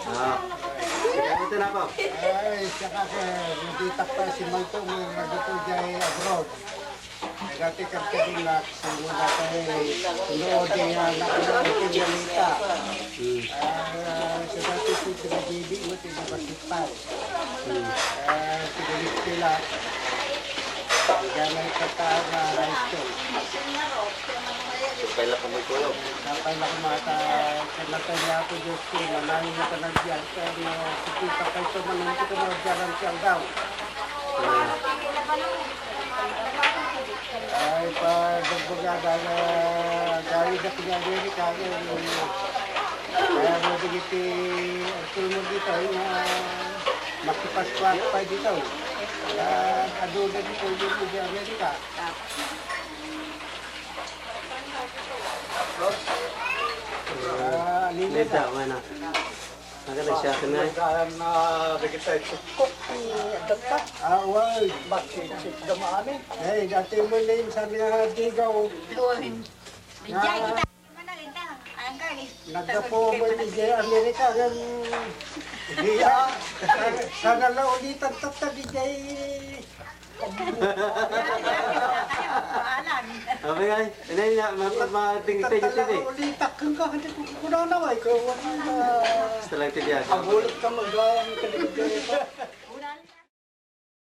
Ah. Ito na po. Ay, saka nakita pa si Manto mo nagito dyan abroad. Dati kang kanila, simula tayo, nood yung nakanood yung Yanita. Sa dati po sinagibig mo, tinabasipal. Sinulit sila. Ganay kataan na high school. Kailan po may kulog. Kapag nakamata, kanatay niya ako Diyos ko, manangin na ka ng diyan. Kaya nakikita kayo ito, manangin ko na dyan ang siyang daw. Ay, pagbaga gawin na pinag-Amerika, kaya mabigiti ang tulong dito, makipaskwat pa dito. Aduna dito yung Amerika. Leda, mana? Maganda siya ito na. Awal. Bakit damaani? Eh, dati mo na yung sabi na digaw. Bijay kita. Mana linda? Ayang kali. Nagdapo mo yung DJ Amerika. Diya. Sana lang ulitan tata DJ. Okay guys, ini na matingin tayo Tata TV. lang ulitan kang kahit kuna na. Ikaw wala na. Setelah itu dia. Ang gulat ka mag-gawang kaligay pa.